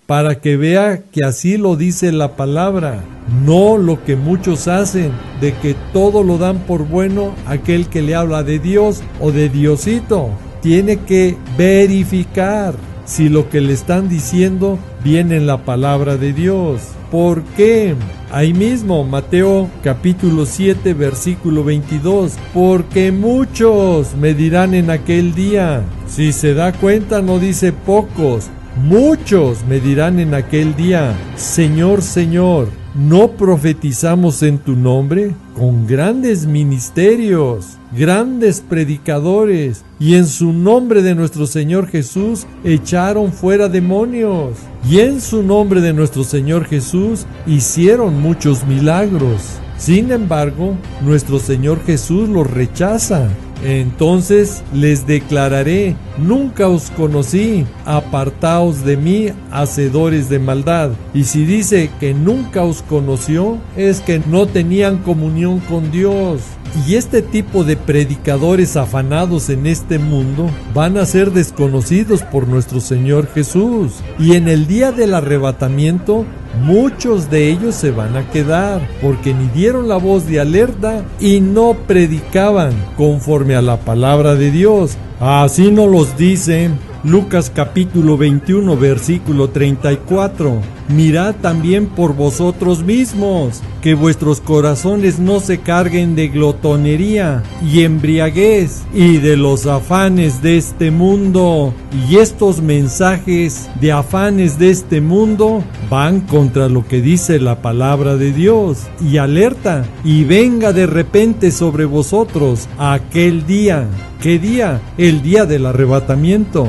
para que vea que así lo dice la palabra, no lo que muchos hacen, de que todo lo dan por bueno aquel que le habla de Dios o de Diosito. Tiene que verificar si lo que le están diciendo viene en la palabra de Dios. ¿Por qué? Ahí mismo, Mateo capítulo 7, versículo 22. Porque muchos me dirán en aquel día. Si se da cuenta, no dice pocos. Muchos me dirán en aquel día: Señor, Señor, ¿no profetizamos en tu nombre? Con grandes ministerios, grandes predicadores, y en su nombre de nuestro Señor Jesús echaron fuera demonios, y en su nombre de nuestro Señor Jesús hicieron muchos milagros. Sin embargo, nuestro Señor Jesús los rechaza. Entonces les declararé: nunca os conocí, apartaos de mí, hacedores de maldad. Y si dice que nunca os conoció, es que no tenían comunión con Dios. Y este tipo de predicadores afanados en este mundo van a ser desconocidos por nuestro Señor Jesús. Y en el día del arrebatamiento, muchos de ellos se van a quedar, porque ni dieron la voz de alerta y no predicaban conforme a la palabra de Dios. Así nos los dice Lucas capítulo 21, versículo 34. Mirad también por vosotros mismos, que vuestros corazones no se carguen de glotonería y embriaguez y de los afanes de este mundo. Y estos mensajes de afanes de este mundo van contra lo que dice la palabra de Dios. Y alerta, y venga de repente sobre vosotros aquel día. ¿Qué día? El día del arrebatamiento.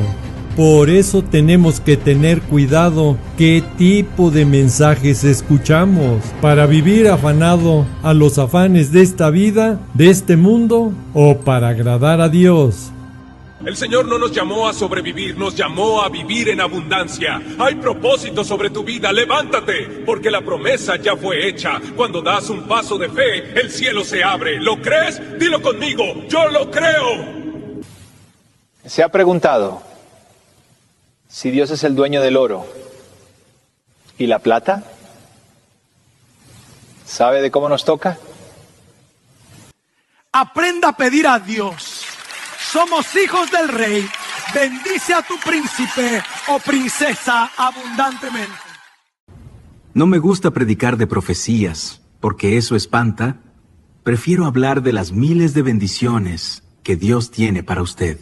Por eso tenemos que tener cuidado qué tipo de mensajes escuchamos, para vivir afanado a los afanes de esta vida, de este mundo, o para agradar a Dios. El Señor no nos llamó a sobrevivir, nos llamó a vivir en abundancia. Hay propósito sobre tu vida, levántate, porque la promesa ya fue hecha. Cuando das un paso de fe, el cielo se abre. ¿Lo crees? Dilo conmigo, yo lo creo. ¿Se ha preguntado si Dios es el dueño del oro y la plata? ¿Sabe de cómo nos toca? Aprenda a pedir a Dios. Somos hijos del Rey. Bendice a tu príncipe o princesa abundantemente. No me gusta predicar de profecías, porque eso espanta. Prefiero hablar de las miles de bendiciones que Dios tiene para usted.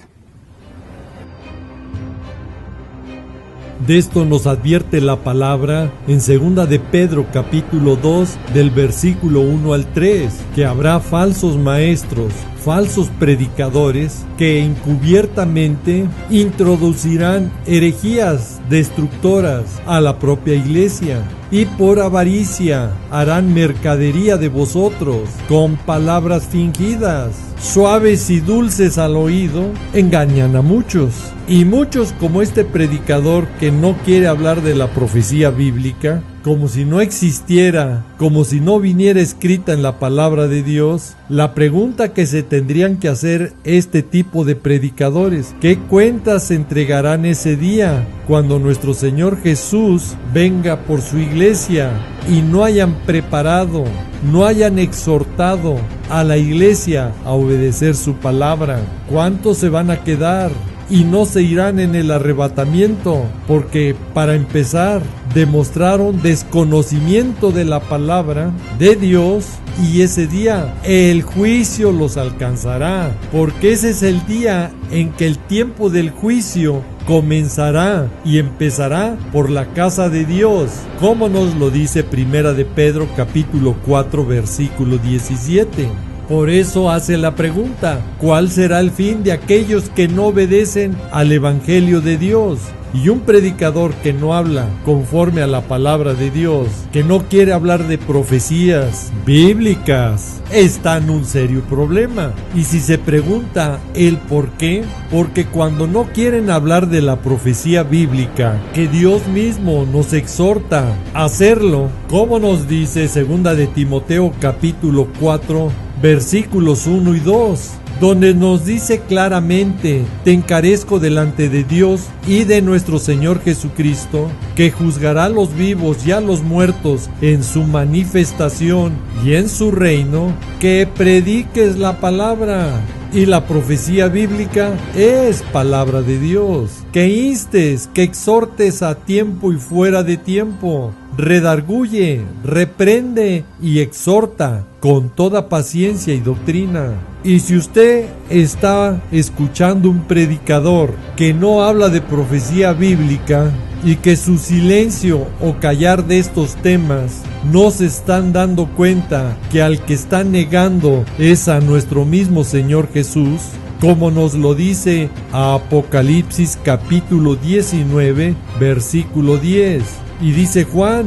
De esto nos advierte la palabra en 2 de Pedro capítulo 2 del versículo 1 al 3, que habrá falsos maestros, falsos predicadores que encubiertamente introducirán herejías destructoras a la propia iglesia, y por avaricia harán mercadería de vosotros con palabras fingidas, suaves y dulces al oído, engañan a muchos. Y muchos, como este predicador que no quiere hablar de la profecía bíblica, como si no existiera, como si no viniera escrita en la palabra de Dios, la pregunta que se tendrían que hacer este tipo de predicadores: ¿qué cuentas entregarán ese día cuando nuestro Señor Jesús venga por su iglesia y no hayan preparado, no hayan exhortado a la iglesia a obedecer su palabra? ¿Cuántos se van a quedar y no se irán en el arrebatamiento? Porque, para empezar, demostraron desconocimiento de la palabra de Dios, y ese día el juicio los alcanzará, porque ese es el día en que el tiempo del juicio comenzará, y empezará por la casa de Dios, como nos lo dice 1 de Pedro capítulo 4 versículo 17. Por eso hace la pregunta: ¿cuál será el fin de aquellos que no obedecen al Evangelio de Dios? Y un predicador que no habla conforme a la palabra de Dios, que no quiere hablar de profecías bíblicas, está en un serio problema. Y si se pregunta el por qué, porque cuando no quieren hablar de la profecía bíblica, que Dios mismo nos exhorta a hacerlo, como nos dice 2 de Timoteo capítulo 4, versículos 1 y 2, donde nos dice claramente: te encarezco delante de Dios y de nuestro Señor Jesucristo, que juzgará a los vivos y a los muertos en su manifestación y en su reino, que prediques la palabra. Y la profecía bíblica es palabra de Dios. Que instes, que exhortes a tiempo y fuera de tiempo. Redarguye, reprende y exhorta con toda paciencia y doctrina. Y si usted está escuchando un predicador que no habla de profecía bíblica y que su silencio o callar de estos temas no se están dando cuenta que al que está negando es a nuestro mismo Señor Jesús, como nos lo dice Apocalipsis capítulo 19, versículo 10. Y dice Juan: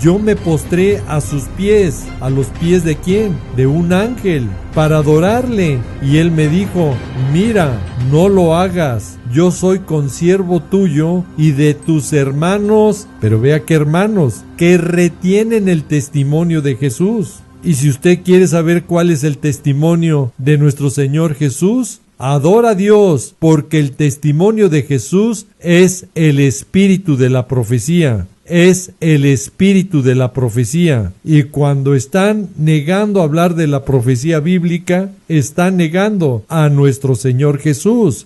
yo me postré a sus pies. ¿A los pies de quién? De un ángel, para adorarle. Y él me dijo: mira, no lo hagas. Yo soy consiervo tuyo y de tus hermanos, pero vea qué hermanos, que retienen el testimonio de Jesús. Y si usted quiere saber cuál es el testimonio de nuestro Señor Jesús, adora a Dios, porque el testimonio de Jesús es el espíritu de la profecía. Es el espíritu de la profecía. Y cuando están negando hablar de la profecía bíblica, están negando a nuestro Señor Jesús.